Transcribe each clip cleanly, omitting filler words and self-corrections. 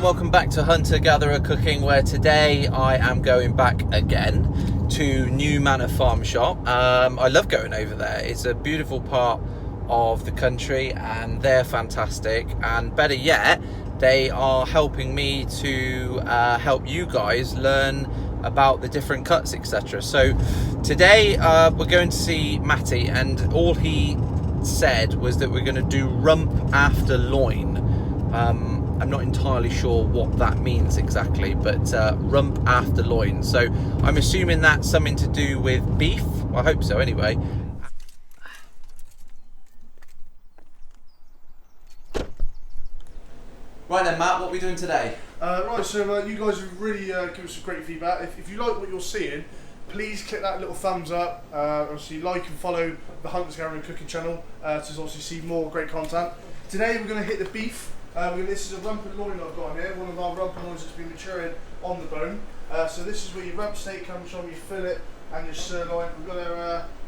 welcome back to Hunter Gatherer Cooking, where today I am going back again to new Manor Farm Shop. I love going over there. It's a beautiful part of the country and they're fantastic, and better yet, they are helping me to help you guys learn about the different cuts, etc. So today we're going to see Matty, and all he said was that we're going to do rump after loin. I'm not entirely sure what that means exactly, but rump after loin. So I'm assuming that's something to do with beef. I hope so anyway. Right then, Matt, what are we doing today? Right, so you guys have really given us some great feedback. If you like what you're seeing, please click that little thumbs up. Obviously, like and follow the Hunter Gatherer Cooking channel to obviously see more great content. Today, we're going to hit the beef. This is a rump loin I've got here, one of our rump loins that's been maturing on the bone. So this is where your rump steak comes from, your fillet and your sirloin. We're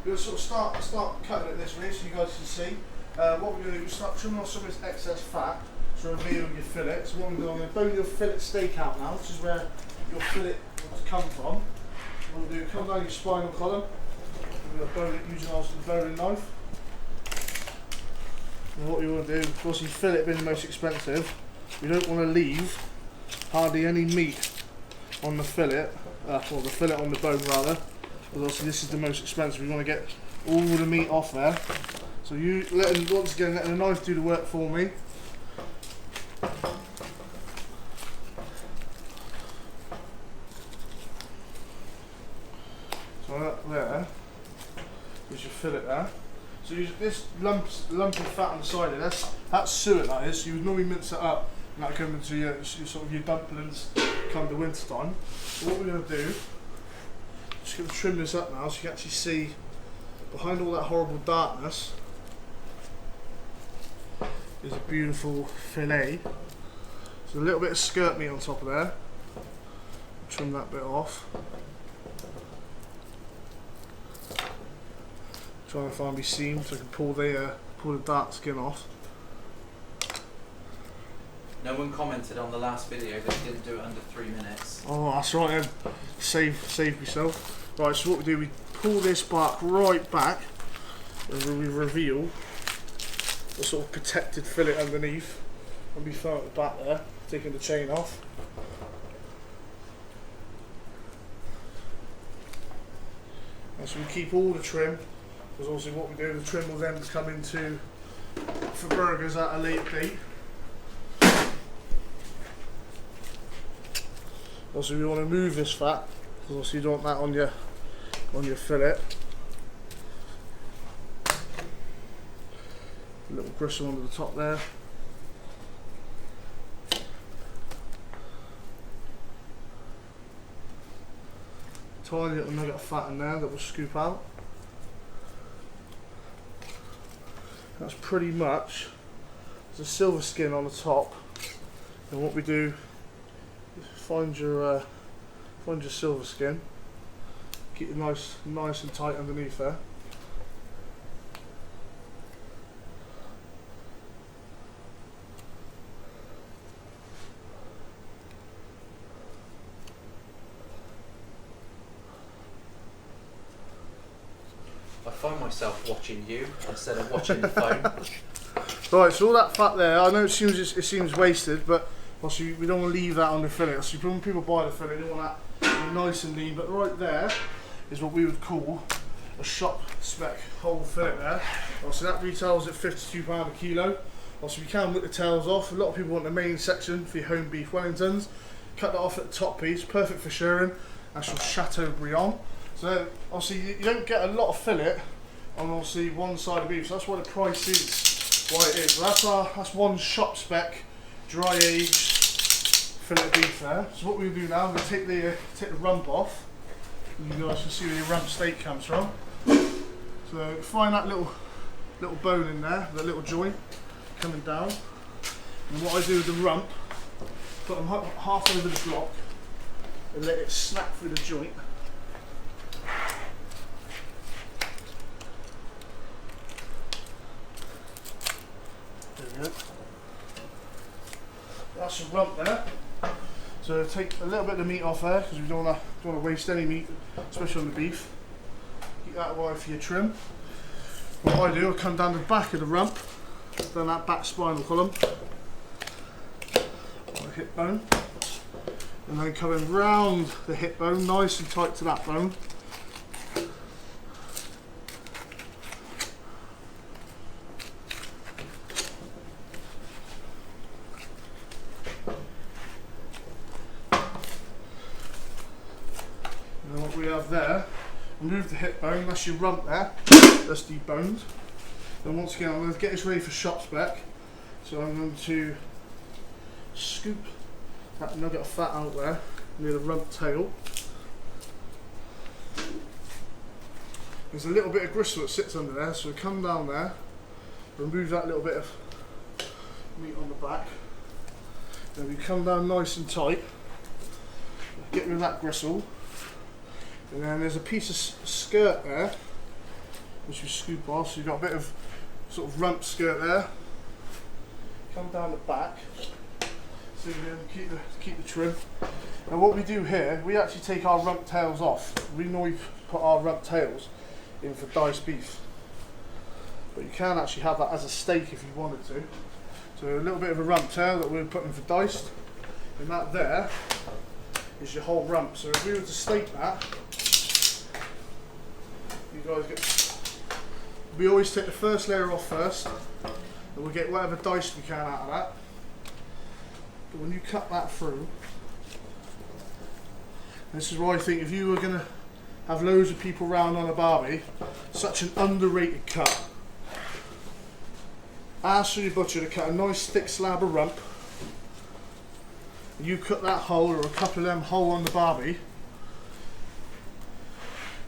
going to sort of start cutting it this way so you guys can see. What we're going to do is start trimming off some of this excess fat to reveal your fillet. So what I'm going to bone your fillet steak out now, which is where your fillet will come from. What we'll do, come down your spinal column. We're going to bone it using our boning knife. And what you want to do, of course, your fillet being the most expensive, you don't want to leave hardly any meat on the fillet, or the fillet on the bone rather, because obviously this is the most expensive. You want to get all the meat off there. So you letting the knife do the work for me. So that there is your fillet there. So this lumpy fat on the side of this, that's suet that is. So you would normally mince it up and that come into your sort of your dumplings come the winter time. So what we're going to do, just going to trim this up now so you can actually see behind all that horrible darkness is a beautiful fillet. So a little bit of skirt meat on top of there. Trim that bit off. Try and find my seam so I can pull the dark skin off. No one commented on the last video that you didn't do it under 3 minutes. Oh, that's right then. Save myself. Right, so what we do, we pull this bark right back and we reveal the sort of protected fillet underneath. And we throw at the back there, taking the chain off. And so we keep all the trim. Because obviously what we do, the trim will then come into for burgers at a later date. Also we want to move this fat, because obviously you don't want that on your fillet. A little gristle under the top there. Tiny little nugget of fat in there that we'll scoop out. That's pretty much, there's a silver skin on the top, and what we do is find your silver skin, keep it nice and tight underneath there. I find myself watching you instead of watching the phone. Right, so all that fat there, I know it seems wasted, but obviously we don't want to leave that on the fillet. So when people buy the fillet, they want that to be nice and lean. But right there is what we would call a shop spec whole fillet there. Obviously that retails at £52 a kilo. Obviously we can whip the tails off. A lot of people want the main section for your home beef Wellingtons. Cut that off at the top piece, perfect for sharing. That's your Chateaubriand. So obviously you don't get a lot of fillet on obviously one side of beef, so that's why the price is what it is. So that's one shop spec dry aged fillet of beef there. So what we do now, we're going to take the rump off. And you guys can see where your rump steak comes from. So find that little bone in there, the little joint coming down. And what I do with the rump, put them half over the block and let it snap through the joint. There we go. That's a rump there. So take a little bit of the meat off there because we don't want to waste any meat, especially on the beef. Keep that away for your trim. What I do, I come down the back of the rump, down that back spinal column, my hip bone, and then coming round the hip bone, nice and tight to that bone. And then what we have there, remove the hip bone, that's your rump there, that's deboned. Then once again, I'm going to get this ready for shop spec. So I'm going to scoop that nugget of fat out there near the rump tail. There's a little bit of gristle that sits under there, so come down there, remove that little bit of meat on the back. Then we come down nice and tight, get rid of that gristle. And then there's a piece of skirt there, which we scoop off, so you've got a bit of sort of rump skirt there. Come down the back, so you can keep the trim. And what we do here, we actually take our rump tails off. We normally put our rump tails in for diced beef, but you can actually have that as a steak if you wanted to. So a little bit of a rump tail that we're putting for diced, and that there is your whole rump. So if we were to steak that, you guys get, we always take the first layer off first, and we'll get whatever diced we can out of that. But when you cut that through, this is why I think if you were going to have loads of people round on a barbie, such an underrated cut. Ask for your butcher to cut a nice thick slab of rump, and you cut that whole or a couple of them whole on the barbie,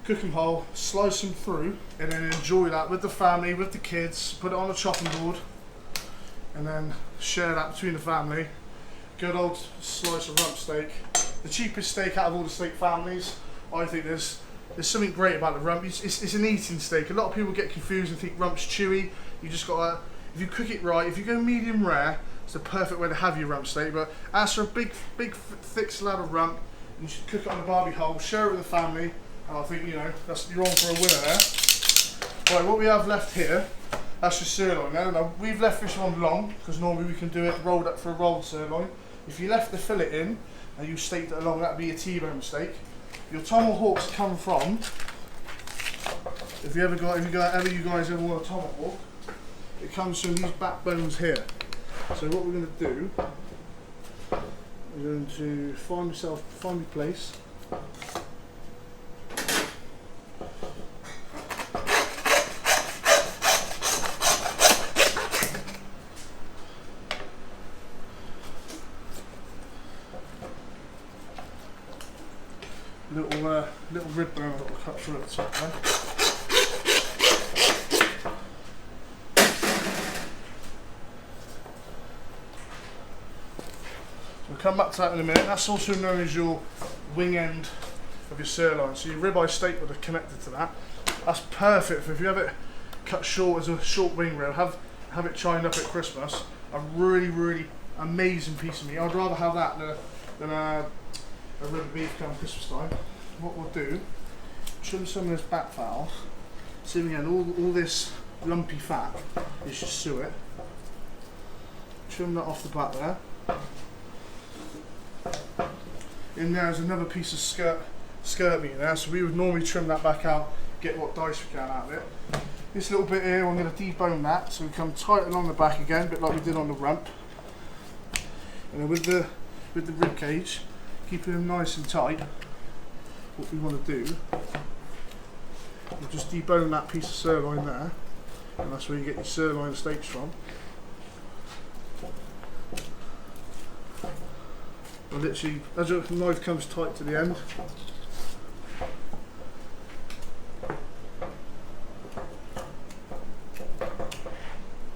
cook them whole, slice them through, and then enjoy that with the family, with the kids, put it on a chopping board, and then share that between the family. Good old slice of rump steak. The cheapest steak out of all the steak families. I think there's something great about the rump. It's an eating steak. A lot of people get confused and think rump's chewy. You just gotta, if you cook it right, if you go medium rare, it's the perfect way to have your rump steak. But ask for a big thick slab of rump, and you should cook it on a barbie hole, share it with the family, and I think, you know, you're on for a winner there. Right, what we have left here, that's your sirloin now. Now we've left this one long, because normally we can do it rolled up for a rolled sirloin. If you left the fillet in, and you staked it along, that'd be a T-bone steak. Your tomahawks come from, if you guys ever want a tomahawk, it comes from these backbones here. So what we're going to do, we're going to find your place. Little rib bone that will cut through at the top there. So we'll come back to that in a minute. That's also known as your wing end of your sirloin. So your ribeye steak would have connected to that. That's perfect for if you have it cut short as a short wing rib, have it chined up at Christmas. A really amazing piece of meat. I'd rather have that than a rib of beef come Christmas time. What we'll do, trim some of this back fat off. See again, all this lumpy fat is just suet. Trim that off the back there. In there is another piece of skirt meat there, so we would normally trim that back out, get what dice we can out of it. This little bit here, I'm going to debone that, so we come tight along the back again, a bit like we did on the rump. And then with the rib cage, keeping them nice and tight. What we want to do, we'll just debone that piece of sirloin there, and that's where you get your sirloin steaks from. And literally, as your knife comes tight to the end,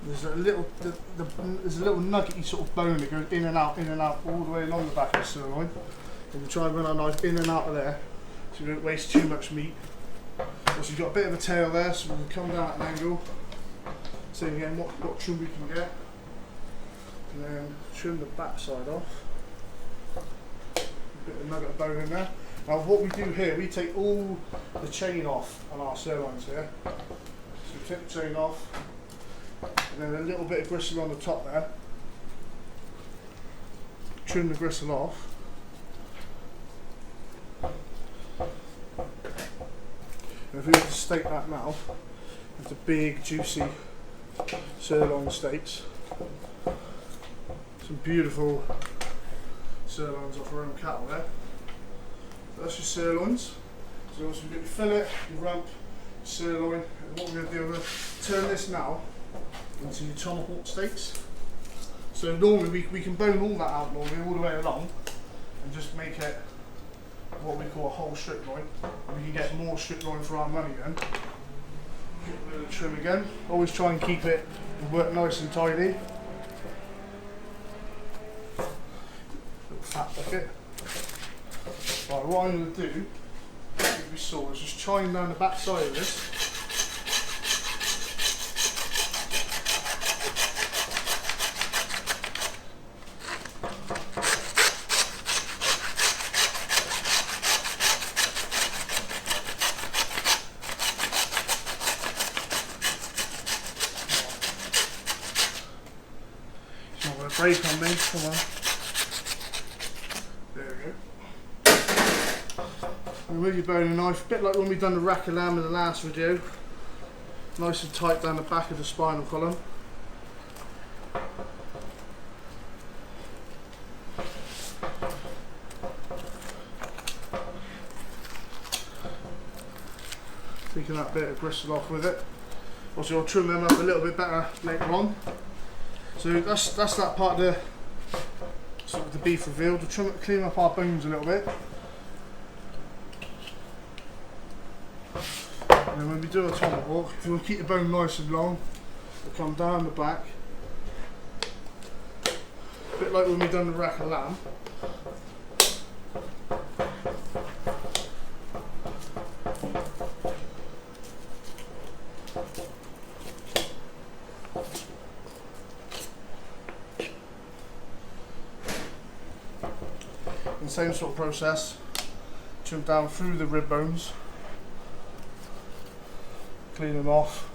there's a little nuggety sort of bone that goes in and out all the way along the back of the sirloin, and we try and run our knife in and out of there, so we don't waste too much meat. So you've got a bit of a tail there, so we can come down at an angle, see again what trim we can get, and then trim the back side off. bit of nugget of bone in there. Now what we do here, we take all the chain off on our sirloins here. So we take the chain off, and then a little bit of gristle on the top there. Trim the gristle off. And if we were to steak that now, with the big juicy sirloin steaks, some beautiful sirloins off our own cattle there. So that's your sirloins. So also we've got your fillet, your rump, your sirloin, and what we're going to do, we're going to turn this now into your tomahawk steaks. So normally we can bone all that out normally all the way along and just make it what we call a whole strip loin. We can get more strip loin for our money then. Get a bit of trim again. Always try and keep it and work nice and tidy. Little fat bucket. Right, what I'm going to do, as we saw, is just chine down the back side of this. Break on me, come on. There we go. And with your boning knife, a bit like when we done the rack of lamb in the last video. Nice and tight down the back of the spinal column. Taking that bit of gristle off with it. Also, I'll trim them up a little bit better later on. So that's that part of the sort of the beef revealed. We'll clean up our bones a little bit. And then when we do a tomahawk, if you want to keep the bone nice and long, it'll come down the back. A bit like when we done the rack of lamb. And same sort of process, trim down through the rib bones, clean them off.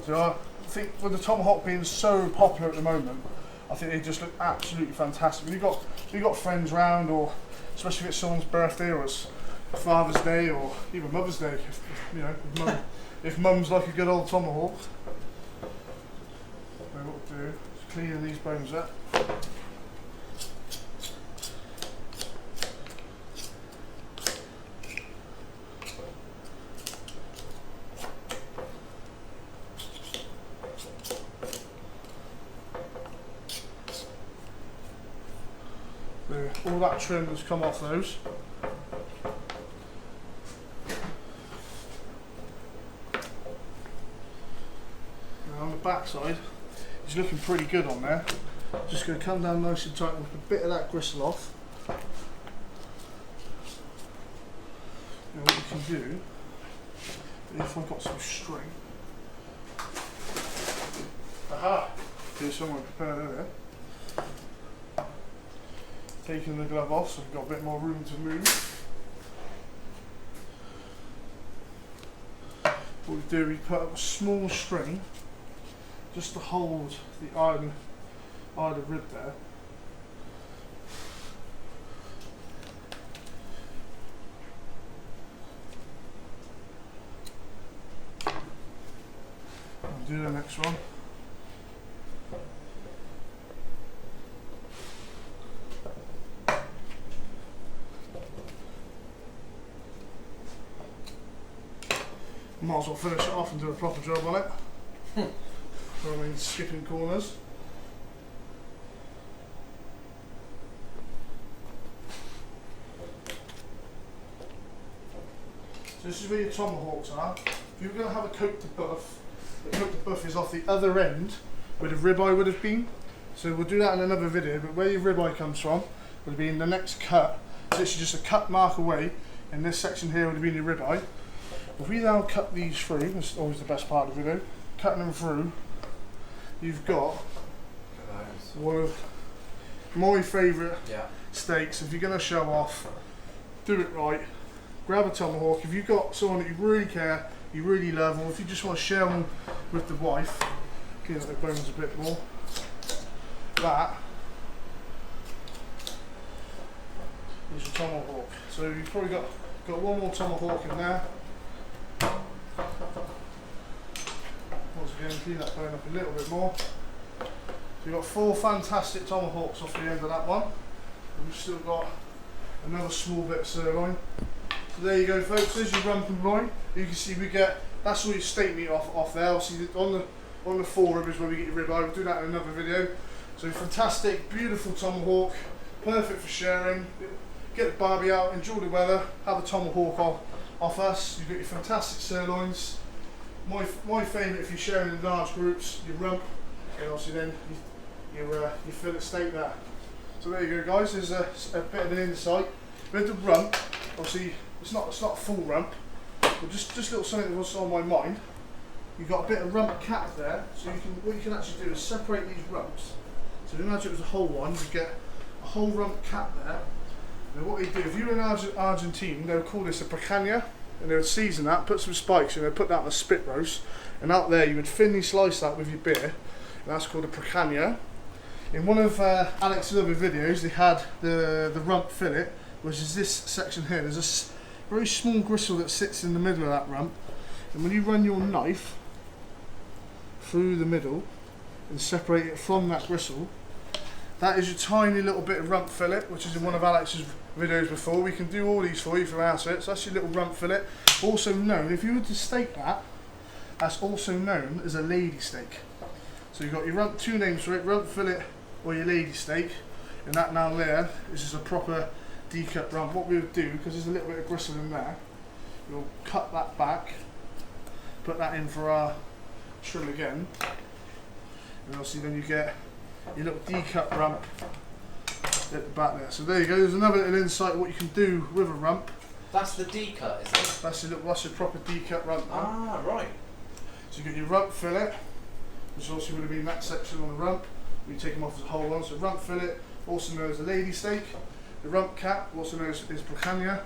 So I think with the tomahawk being so popular at the moment, I think they just look absolutely fantastic. If you've got friends round, or especially if it's someone's birthday or it's Father's Day or even Mother's Day, if mum's like a good old tomahawk. So what we'll do is clean these bones up. All that trim has come off those. Now on the back side, he's looking pretty good on there. Just going to come down nice and tight with a bit of that gristle off. Now what we can do, if I've got some string, aha! Here's someone prepared there. Taking the glove off so we've got a bit more room to move. What we do, we put up a small string just to hold the iron rib there. I'll do the next one. Might as well finish it off and do a proper job on it. Rather than skipping corners. So this is where your tomahawks are. If you were going to have a coat to buff, the coat to buff is off the other end where the ribeye would have been. So we'll do that in another video, but where your ribeye comes from would be in the next cut. It's literally just a cut mark away, and this section here would have been your ribeye. If we now cut these through, this is always the best part of the video, cutting them through, you've got one of my favourite Yeah. steaks. If you're going to show off, do it right. Grab a tomahawk. If you've got someone that you really care, you really love, or if you just want to share them with the wife, clean up the bones a bit more. That is your tomahawk. So you've probably got one more tomahawk in there. Once again, clean that bone up a little bit more. So you've got 4 fantastic tomahawks off the end of that one. And we've still got another small bit of sirloin. So there you go, folks. There's your rump loin. You can see we get, that's all your steak meat off there. Obviously on the forearm is where we get your ribeye. We'll do that in another video. So fantastic, beautiful tomahawk, perfect for sharing. Get the barbie out, enjoy the weather, have a tomahawk off us. You've got your fantastic sirloins. My favourite if you're sharing in large groups, your rump, and obviously then your fillet steak there. So there you go, guys. There's a bit of an insight. With the rump, obviously it's not a full rump, but just little something that was on my mind. You've got a bit of rump cap there, so what you can actually do is separate these rumps. So imagine it was a whole one, you get a whole rump cap there. And what they do, if you're in Argentina, they would call this a picanha, and they would season that, put some spikes in, they'd put that on a spit roast, and out there you would thinly slice that with your beer, and that's called a picanha. In one of Alex's other videos, they had the rump fillet, which is this section here. There's a very small gristle that sits in the middle of that rump, and when you run your knife through the middle and separate it from that gristle, that is your tiny little bit of rump fillet, which is in one of Alex's videos before. We can do all these for you from our side. So that's your little rump fillet. Also known, if you were to steak that, that's also known as a lady steak. So you've got your rump, 2 names for it, rump fillet or your lady steak. And that now there is just a proper decut rump. What we would do, because there's a little bit of gristle in there, we'll cut that back, put that in for our trim again. And obviously then you get your little decut rump at the back there. So there you go, there's another little insight of what you can do with a rump. That's the decut, is it? That's your proper decut rump. Ah, right. So you got your rump fillet, which also would have been that section on the rump. We take them off as a whole one. So rump fillet, also known as a lady steak. The rump cap, also known as picanha.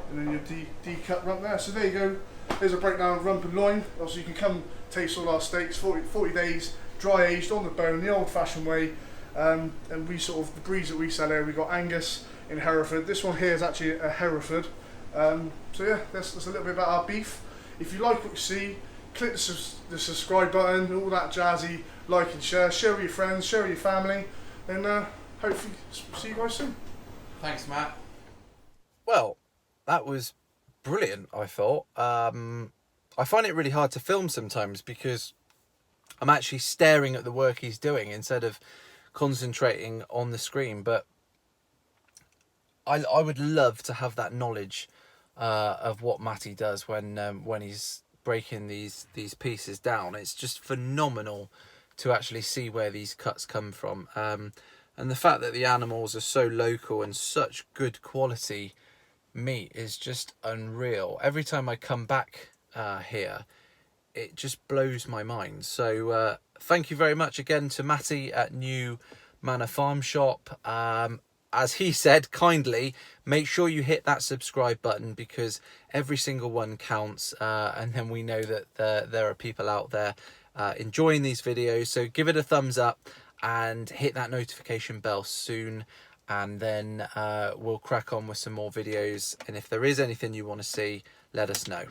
And then your decut rump there. So there you go, there's a breakdown of rump and loin. Also you can come taste all our steaks, 40 days, dry aged on the bone, the old fashioned way. And we sort of, the breeds that we sell here, we've got Angus in Hereford. This one here is actually a Hereford. So yeah, that's a little bit about our beef. If you like what you see, click the subscribe button, all that jazzy, like and share with your friends, share with your family, and hopefully see you guys soon. Thanks, Matt. Well, that was brilliant, I thought. I find it really hard to film sometimes because I'm actually staring at the work he's doing instead of concentrating on the screen, but I would love to have that knowledge of what Matty does when he's breaking these pieces down. It's just phenomenal to actually see where these cuts come from, and the fact that the animals are so local and such good quality meat is just unreal. Every time I come back here, it just blows my mind. So thank you very much again to Matty at new Manor Farm Shop. As he said kindly, make sure you hit that subscribe button because every single one counts, and then we know that there are people out there enjoying these videos. So give it a thumbs up and hit that notification bell soon, and then we'll crack on with some more videos. And if there is anything you want to see, let us know.